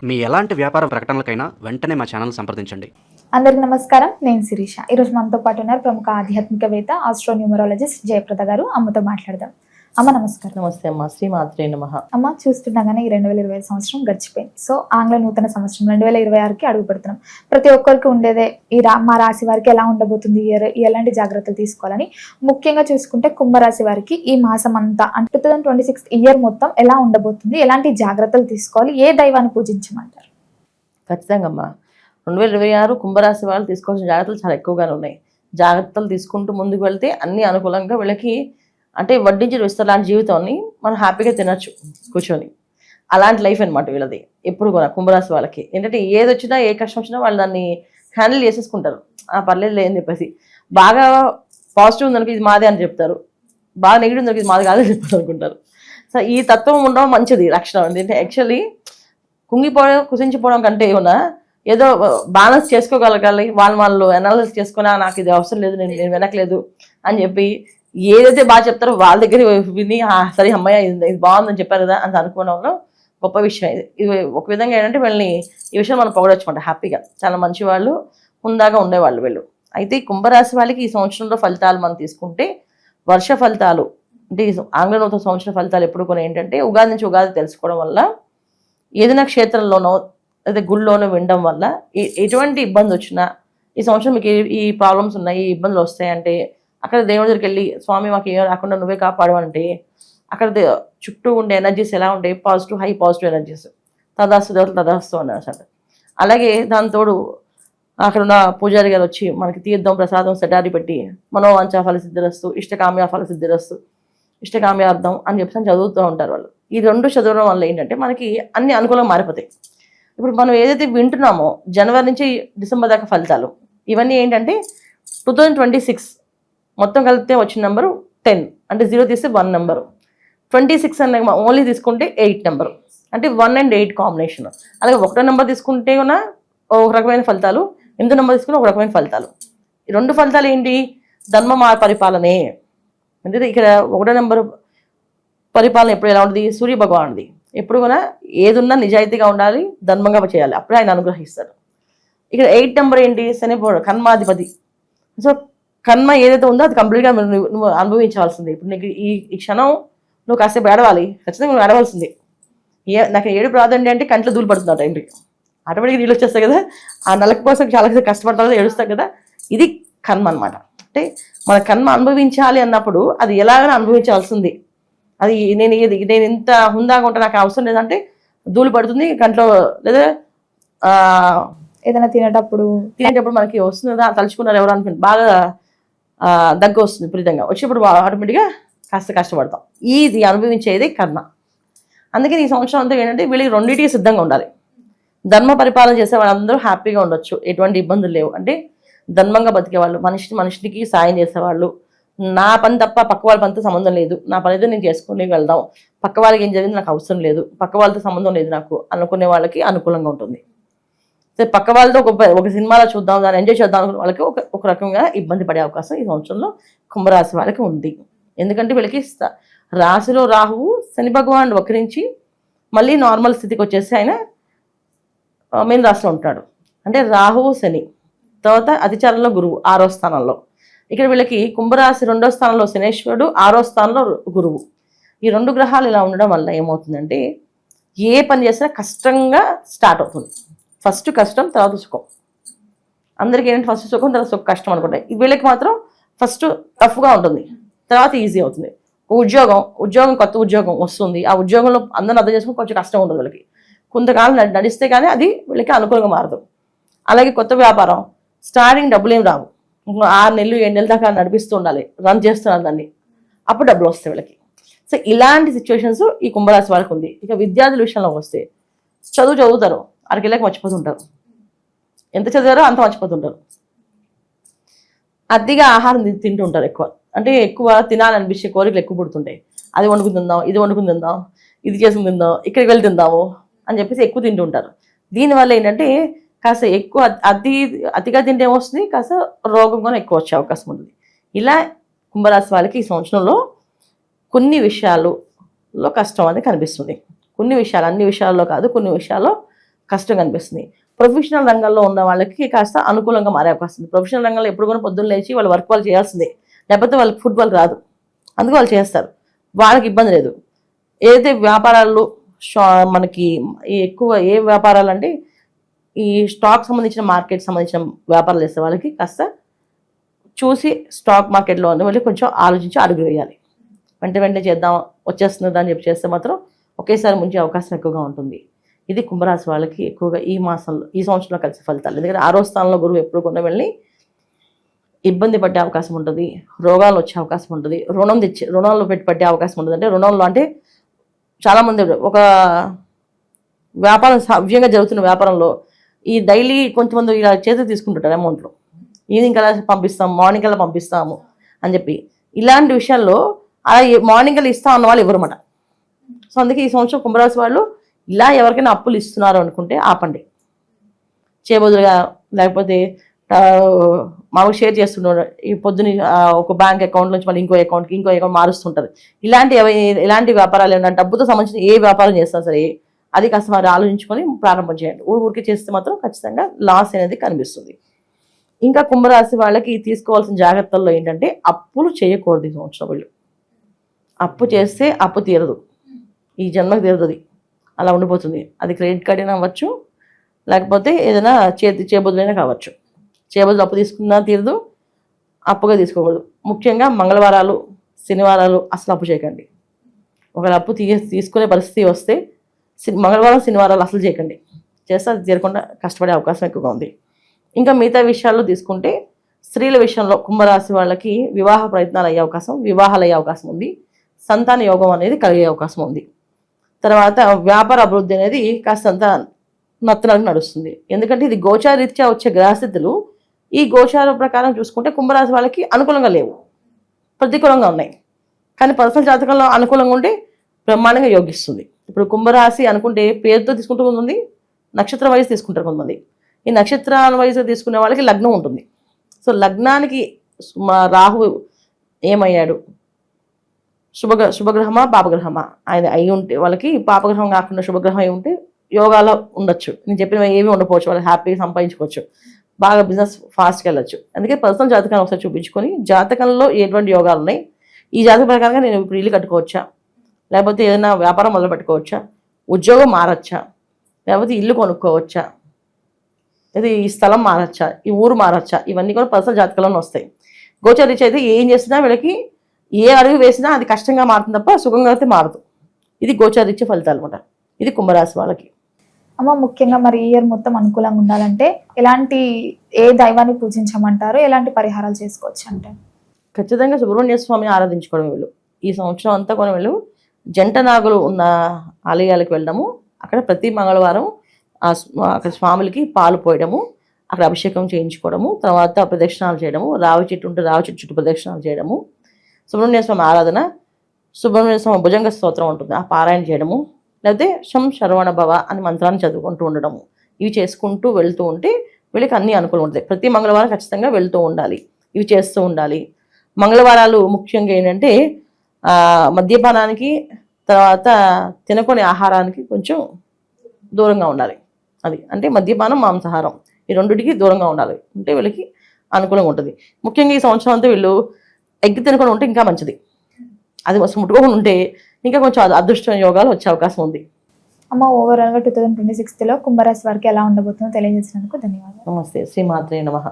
మీ ఎలాంటి వ్యాపార ప్రకటనలకైనా వెంటనే మా ఛానల్ సంప్రదించండి. అందరికీ నమస్కారం. నేను శిరీష. ఈరోజు మనతో పాటు ఉన్నారు ప్రముఖ ఆధ్యాత్మికవేత్త, ఆస్ట్రోన్యూమరాలజిస్ట్ జయప్రద గారు. అమ్మతో మాట్లాడదాం. అమ్మ నమస్కారం. నమస్తే అమ్మ. శ్రీమాత్రే నమః. అమ్మ, చూస్తుండగానే ఈ 2020 సంవత్సరం గడిచిపోయింది. సో ఆంగ్ల నూతన సంవత్సరం 2026కి అడుగు పెడుతున్నాం. ప్రతి ఒక్కరికి ఉండేదే మా రాశి వారికి ఎలా ఉండబోతుంది, ఎలాంటి జాగ్రత్తలు తీసుకోవాలని. ముఖ్యంగా చూసుకుంటే కుంభరాశి వారికి ఈ మాసం అంతా అంటే 2026 ఇయర్ మొత్తం ఎలా ఉండబోతుంది, ఎలాంటి జాగ్రత్తలు తీసుకోవాలి, ఏ దైవాన్ని పూజించమంటారు? ఖచ్చితంగా అమ్మ, 2026 కుంభరాశి వాళ్ళు తీసుకోవాల్సిన జాగ్రత్తలు చాలా ఎక్కువగానే ఉన్నాయి. జాగ్రత్తలు తీసుకుంటూ ముందుకు వెళ్తే అన్ని అనుకూలంగా వీళ్ళకి అంటే వడ్డించి విస్తలాంటి జీవితాన్ని మనం హ్యాపీగా తినచ్చు కూర్చొని. అలాంటి లైఫ్ అనమాట వీళ్ళది ఎప్పుడు కూడా. కుంభరాశి వాళ్ళకి ఏంటంటే ఏది వచ్చినా ఏ కష్టం వచ్చినా వాళ్ళు దాన్ని హ్యాండిల్ చేసేసుకుంటారు. పర్లేదు లేదని చెప్పేసి. బాగా పాజిటివ్ ఉందనుకో ఇది మాదే అని చెప్తారు, బాగా నెగిటివ్ ఉందనుకో ఇది మాది కాదని చెప్తారు అనుకుంటారు. సో ఈ తత్వం ఉండడం మంచిది లక్షణం. ఎందుకంటే యాక్చువల్లీ కుంగిపోవడం కుసించిపోవడం కంటే ఏమన్నా ఏదో బ్యాలెన్స్ చేసుకోగలగాలి. వాళ్ళు అనాలిసిస్ చేసుకున్నా నాకు ఇది అవసరం లేదు, నేను వెనకలేదు అని చెప్పి ఏదైతే బాగా చెప్తారో వాళ్ళ దగ్గర విని సరే అమ్మాయి ఇది బాగుందని చెప్పారు కదా అని అనుకోవడంలో గొప్ప విషయం ఇది. ఒక విధంగా ఏంటంటే వీళ్ళని ఈ విషయం మనం పొగడొచ్చుకుంటాం హ్యాపీగా. చాలా మంచి వాళ్ళు, హుందాగా ఉండేవాళ్ళు వీళ్ళు. అయితే ఈ కుంభరాశి వాళ్ళకి ఈ సంవత్సరంలో ఫలితాలు మనం తీసుకుంటే వర్ష ఫలితాలు అంటే ఆంగ్ల నూతన సంవత్సర ఫలితాలు ఎప్పుడు కూడా ఏంటంటే ఉగాది నుంచి ఉగాది తెలుసుకోవడం వల్ల, ఏదైనా క్షేత్రంలోనో లేదా గుళ్ళోనో వినడం వల్ల ఎటువంటి ఇబ్బంది వచ్చినా ఈ సంవత్సరం మీకు ఈ ప్రాబ్లమ్స్ ఉన్నాయి, ఈ ఇబ్బందులు వస్తాయంటే అక్కడ దేవుడి దగ్గరికి వెళ్ళి స్వామి మాకు ఏమో రాకుండా నువ్వే కాపాడు అంటే అక్కడ చుట్టూ ఉండే ఎనర్జీస్ ఎలా ఉంటాయి, పాజిటివ్ హై పాజిటివ్ ఎనర్జీస్. తదాస్తు దేవతలు తదాస్తు అన్నారు అసలు. అలాగే దానితోడు అక్కడ ఉన్న పూజారి గారు వచ్చి మనకి తీర్థం ప్రసాదం సెటారి పెట్టి మనోవాంఛా ఫల సిద్ధిరస్తు, ఇష్టకామ్య ఫల సిద్ధిరస్తు, ఇష్టకామ్యార్థం అని చెప్పి చదువుతూ ఉంటారు వాళ్ళు. ఈ రెండు చదవడం వల్ల ఏంటంటే మనకి అన్ని అనుకూలంగా మారిపోతాయి. ఇప్పుడు మనం ఏదైతే వింటున్నామో జనవరి నుంచి డిసెంబర్ దాకా ఫలితాలు ఇవన్నీ ఏంటంటే 2026 మొత్తం కలిపితే వచ్చిన నెంబరు 10, అంటే 0 తీస్తే 1 నెంబరు. 26 అనే ఓన్లీ తీసుకుంటే 8 నెంబరు, అంటే 1 and 8 కాంబినేషన్. అలాగే 1 నెంబర్ తీసుకుంటే కూడా ఒక రకమైన ఫలితాలు, 8 నెంబర్ తీసుకుంటే ఒక రకమైన ఫలితాలు. ఈ రెండు ఫలితాలు ఏంటి? ధర్మ పరిపాలనే. అంటే ఇక్కడ 1 నెంబరు పరిపాలన ఎప్పుడు ఎలా ఉంటుంది? సూర్య భగవానుడిది. ఎప్పుడు కూడా ఏదున్నా నిజాయితీగా ఉండాలి, ధర్మంగా చేయాలి, అప్పుడే ఆయన అనుగ్రహిస్తారు. ఇక్కడ 8 నెంబర్ ఏంటి? శని కన్మాధిపతి. సో కర్మ ఏదైతే ఉందో అది కంప్లీట్గా నువ్వు అనుభవించాల్సింది. ఇప్పుడు నీకు ఈ క్షణం నువ్వు కాసేపు ఏడవాలి, ఖచ్చితంగా నువ్వు ఏడవలసింది. నాకు ఏడుపు రాదండి అంటే కంట్లో దూలు పడుతున్నావు టైంకి, ఆటోమేటిక్గా నీళ్ళు వచ్చేస్తాయి కదా. ఆ నలక కోసం చాలా కష్టపడతావు కదా, ఏడుస్తావు కదా. ఇది కర్మ అనమాట. అంటే మన కర్మ అనుభవించాలి అన్నప్పుడు అది ఎలాగైనా అనుభవించాల్సింది. అది నేను ఇంత హుందాగా ఉంటా, నాకు అవసరం లేదంటే ధూళి పడుతుంది కంట్లో, లేదా ఏదైనా తినేటప్పుడు మనకి వస్తుంది కదా, తలుచుకున్నారు ఎవరు అనుకుంటే బాగా దగ్గు వస్తుంది విపరీతంగా, వచ్చేప్పుడు ఆటోమేటిక్గా కాస్త కష్టపడతాం. ఇది అనుభవించేది కర్మ. అందుకని ఈ సంవత్సరం అంతా ఏంటంటే వీళ్ళకి రెండింటికి సిద్ధంగా ఉండాలి. ధర్మ పరిపాలన చేసే వాళ్ళందరూ హ్యాపీగా ఉండొచ్చు, ఎటువంటి ఇబ్బందులు లేవు. అంటే ధర్మంగా బతికేవాళ్ళు, మనిషికి సాయం చేసేవాళ్ళు. నా పని తప్ప పక్క వాళ్ళ పనితో సంబంధం లేదు, నా పని అయితే నేను చేసుకుని వెళ్దాం, పక్క వాళ్ళకి ఏం జరిగింది నాకు అవసరం లేదు, పక్క వాళ్ళతో సంబంధం లేదు నాకు అనుకునే వాళ్ళకి అనుకూలంగా ఉంటుంది. పక్క వాళ్ళతో ఒక సినిమాలో చూద్దాం, దాన్ని ఎంజాయ్ చేద్దాం అనుకునే వాళ్ళకి ఒక రకంగా ఇబ్బంది పడే అవకాశం ఈ సంవత్సరంలో కుంభరాశి వాళ్ళకి ఉంది. ఎందుకంటే వీళ్ళకి రాశిలో రాహువు శని భగవానుడు వక్రించి మళ్ళీ నార్మల్ స్థితికి వచ్చేసి ఆయన మీన రాశిలో ఉంటాడు. అంటే రాహువు శని, తర్వాత అతిచారంలో గురువు 6వ స్థానంలో. ఇక్కడ వీళ్ళకి కుంభరాశి 2వ స్థానంలో శనేశ్వరుడు, 6వ స్థానంలో గురువు. ఈ 2 గ్రహాలు ఇలా ఉండడం వల్ల ఏమవుతుందంటే ఏ పని చేసినా కష్టంగా స్టార్ట్ అవుతుంది. ఫస్ట్ కష్టం, తర్వాత సుఖం. అందరికీ ఏంటంటే ఫస్ట్ సుఖం, తర్వాత కష్టం అనుకుంటాయి. వీళ్ళకి మాత్రం ఫస్ట్ టఫ్గా ఉంటుంది, తర్వాత ఈజీ అవుతుంది. ఉద్యోగం కొత్త ఉద్యోగం వస్తుంది, ఆ ఉద్యోగంలో అందరిని అర్థం చేసుకుని కొంచెం కష్టం ఉంటుంది వీళ్ళకి. కొంతకాలం నడిస్తే కానీ అది వీళ్ళకి అనుకూలంగా మారదు. అలాగే కొత్త వ్యాపారం స్టార్టింగ్ డబ్బులు ఏం రావు, 6 నెలలు 7 నెలల దాకా నడిపిస్తూ ఉండాలి, రన్ చేస్తున్నారు దాన్ని, అప్పుడు డబ్బులు వస్తాయి వీళ్ళకి. సో ఇలాంటి సిచ్యువేషన్స్ ఈ కుంభరాశి వాళ్ళకి ఉంది. ఇక విద్యార్థుల విషయంలో వస్తే చదువుతారు, అరకెళ్ళకి మర్చిపోతుంటారు, ఎంత చదివారో అంత మర్చిపోతుంటారు. అతిగా ఆహారం తింటూ ఉంటారు ఎక్కువ, అంటే ఎక్కువ తినాలనిపించే కోరికలు ఎక్కువ పుడుతుంటాయి. అది వండుకుని తిందాం, ఇది వండుకుని తిందాం, ఇది చేసుకుని తిందాం, ఇక్కడికి వెళ్ళి తిందాము అని చెప్పేసి ఎక్కువ తింటూ ఉంటారు. దీనివల్ల ఏంటంటే కాస్త ఎక్కువ అతిగా తింటే ఏమొస్తుంది, కాస్త రోగం కూడా ఎక్కువ వచ్చే అవకాశం ఉంటుంది. ఇలా కుంభరాశి వాళ్ళకి ఈ సంవత్సరంలో కొన్ని విషయాల్లో కష్టం అనేది కనిపిస్తుంది. కొన్ని విషయాలు, అన్ని విషయాల్లో కాదు, కొన్ని విషయాల్లో కష్టంగా అనిపిస్తుంది. ప్రొఫెషనల్ రంగంలో ఉన్న వాళ్ళకి కాస్త అనుకూలంగా మారే అవకాశం ఉంది. ప్రొఫెషనల్ రంగంలో ఎప్పుడు కూడా పొద్దున్న లేచి వాళ్ళ వర్క్ వాళ్ళు చేయాల్సిందే, లేకపోతే వాళ్ళకి ఫుట్బాల్ రాదు, అందుకు వాళ్ళు చేస్తారు, వాళ్ళకి ఇబ్బంది లేదు. ఏదైతే వ్యాపారాలు మనకి ఎక్కువ ఏ వ్యాపారాలు అంటే ఈ స్టాక్ సంబంధించిన మార్కెట్ సంబంధించిన వ్యాపారాలు చేసే వాళ్ళకి కాస్త చూసి స్టాక్ మార్కెట్లో ఉన్న వాళ్ళకి కొంచెం ఆలోచించి అడుగు వేయాలి. వెంటనే చేద్దాం వచ్చేస్తుంది అని చెప్పి చేస్తే మాత్రం ఒకేసారి ముంచే అవకాశం ఎక్కువగా ఉంటుంది. ఇది కుంభరాశి వాళ్ళకి ఎక్కువగా ఈ మాసంలో ఈ సంవత్సరంలో కలిసి ఫలితాలు. ఎందుకంటే 6వ స్థానంలో గురువు ఎప్పుడు కొన్న వెళ్ళి ఇబ్బంది పడే అవకాశం ఉంటుంది, రోగాలు వచ్చే అవకాశం ఉంటుంది, రుణంలో పెట్టి పట్టే అవకాశం ఉంటుంది. అంటే రుణంలో అంటే చాలామంది ఒక వ్యాపారం సవ్యంగా జరుగుతున్న వ్యాపారంలో ఈ డైలీ కొంతమంది ఇలా చేతికి తీసుకుంటుంటారు అమౌంట్లు, ఈవినింగ్ కల్లా పంపిస్తాము, మార్నింగ్ కల్లా పంపిస్తాము అని చెప్పి. ఇలాంటి విషయాల్లో అలా మార్నింగ్ కల్లా ఇస్తా ఉన్న వాళ్ళు ఎవరన్నమాట. సో అందుకే ఈ సంవత్సరం కుంభరాశి వాళ్ళు ఇలా ఎవరికైనా అప్పులు ఇస్తున్నారు అనుకుంటే ఆపండి, చేయబదులుగా లేకపోతే మాకు షేర్ చేస్తున్నారు. ఈ పొద్దున ఒక బ్యాంక్ అకౌంట్ నుంచి మళ్ళీ ఇంకో అకౌంట్ మారుస్తుంటారు. ఇలాంటి వ్యాపారాలు ఏంటంటే డబ్బుతో సంబంధించిన ఏ వ్యాపారం చేస్తున్నా సరే అది కాస్త వారు ఆలోచించుకొని ప్రారంభం చేయండి. ఊరికి చేస్తే మాత్రం ఖచ్చితంగా లాస్ అనేది కనిపిస్తుంది. ఇంకా కుంభరాశి వాళ్ళకి తీసుకోవాల్సిన జాగ్రత్తల్లో ఏంటంటే అప్పులు చేయకూడదు. ఈ సంవత్సరం వీళ్ళు అప్పు చేస్తే అప్పు తీరదు, ఈ జన్మకు తీరదు, అలా ఉండిపోతుంది. అది క్రెడిట్ కార్డ్ అయినా అవ్వచ్చు, లేకపోతే ఏదైనా చేబదులైనా కావచ్చు. చేబదులు అప్పు తీసుకున్నా తీరదు, అప్పుగా తీసుకోకూడదు. ముఖ్యంగా మంగళవారాలు శనివారాలు అసలు అప్పు చేయకండి. ఒకవేళ అప్పు తీసుకునే పరిస్థితి వస్తే మంగళవారం శనివారాలు అసలు చేయకండి, చేస్తే అది తీరకుండా కష్టపడే అవకాశం ఎక్కువగా ఉంది. ఇంకా మిగతా విషయాల్లో తీసుకుంటే స్త్రీల విషయంలో కుంభరాశి వాళ్ళకి వివాహాలు అయ్యే అవకాశం ఉంది. సంతాన యోగం అనేది కలిగే అవకాశం ఉంది. తర్వాత వ్యాపార అభివృద్ధి అనేది కాస్తంత నత్తనకు నడుస్తుంది. ఎందుకంటే ఇది గోచారీత్యా వచ్చే గ్రహస్థితులు ఈ గోచార ప్రకారం చూసుకుంటే కుంభరాశి వాళ్ళకి అనుకూలంగా లేవు, ప్రతికూలంగా ఉన్నాయి. కానీ పర్సనల్ జాతకంలో అనుకూలంగా ఉంటే బ్రహ్మాండంగా యోగిస్తుంది. ఇప్పుడు కుంభరాశి అనుకుంటే పేరుతో తీసుకుంటూ ఉంది, నక్షత్ర వయసు తీసుకుంటారు కొంతమంది. ఈ నక్షత్రాల వయసు తీసుకునే వాళ్ళకి లగ్నం ఉంటుంది. సో లగ్నానికి రాహు ఏమయ్యాడు, శుభగ్రహమా పాపగ్రహమా ఆయన అయి ఉంటే వాళ్ళకి పాపగ్రహం కాకుండా శుభగ్రహం అయి ఉంటే యోగాలో ఉండొచ్చు. నేను చెప్పిన ఏమీ ఉండకపోవచ్చు, వాళ్ళు హ్యాపీగా సంపాదించుకోవచ్చు, బాగా బిజినెస్ ఫాస్ట్గా వెళ్ళొచ్చు. అందుకే పర్సనల్ జాతకాన్ని ఒకసారి చూపించుకొని జాతకంలో ఎటువంటి యోగాలు ఉన్నాయి, ఈ జాతక ప్రకారంగా నేను ఇప్పుడు ఇల్లు కట్టుకోవచ్చా, లేకపోతే ఏదైనా వ్యాపారం మొదలు పెట్టుకోవచ్చా, ఉద్యోగం మారచ్చా, లేకపోతే ఇల్లు కొనుక్కోవచ్చా, లేదా ఈ స్థలం మారచ్చా, ఈ ఊరు మారచ్చా, ఇవన్నీ కూడా పర్సనల్ జాతకంలోనే వస్తాయి. గోచరీత్యా అయితే ఏం చేసినా వీళ్ళకి ఏ అడుగు వేసినా అది కష్టంగా మారుతుంది తప్ప సుఖంగా అయితే మారదు. ఇది గోచరీత్యా ఫలితాలు అనమాట. ఇది కుంభరాశి వాళ్ళకి. అమ్మ ముఖ్యంగా మరి ఈ ఇయర్ మొత్తం అనుకూలంగా ఉండాలంటే ఏ దైవాన్ని పూజించమంటారు, ఎలాంటి పరిహారాలు చేసుకోవచ్చు అంటే? ఖచ్చితంగా సుబ్రహ్మణ్య స్వామిని ఆరాధించుకోవడం. వీళ్ళు ఈ సంవత్సరం అంతా కూడా వీళ్ళు జంట నాగులు ఉన్న ఆలయాలకు వెళ్ళడము, అక్కడ ప్రతి మంగళవారం అక్కడ స్వాములకి పాలు పోయడము, అక్కడ అభిషేకం చేయించుకోవడము, తర్వాత ప్రదక్షిణాలు చేయడము, రావి చెట్టు ఉంటే రావి చెట్టు చుట్టూ ప్రదక్షిణాలు చేయడము, సుబ్రహ్మణ్య స్వామి ఆరాధన, సుబ్రహ్మణ్య స్వామి భుజంగ స్తోత్రం ఉంటుంది ఆ పారాయణ చేయడము, లేకపోతే శం శరవణ భవ అని మంత్రాన్ని చదువుకుంటూ ఉండడము, ఇవి చేసుకుంటూ వెళ్తూ ఉంటే వీళ్ళకి అన్ని అనుకూలం ఉంటాయి. ప్రతి మంగళవారం ఖచ్చితంగా వెళ్తూ ఉండాలి, ఇవి చేస్తూ ఉండాలి. మంగళవారాలు ముఖ్యంగా ఏంటంటే మద్యపానానికి తర్వాత తినకొని ఆహారానికి కొంచెం దూరంగా ఉండాలి. అది అంటే మద్యపానం మాంసాహారం ఈ రెండింటికి దూరంగా ఉండాలి, ఉంటే వీళ్ళకి అనుకూలంగా ఉంటుంది. ముఖ్యంగా ఈ సంవత్సరం అంతా వీళ్ళు ఎగ్గి తినకుండా ఉంటే ఇంకా మంచిది. అది ముట్టుకోకుండా ఉంటే ఇంకా కొంచెం అదృష్ట యోగాలు వచ్చే అవకాశం ఉంది. అమ్మ ఓవరాల్గా 2026లో కుంభరాశి వారికి ఎలా ఉండబోతుందో తెలియజేసినందుకు ధన్యవాదాలు. నమస్తే. శ్రీమాత్రే నమః.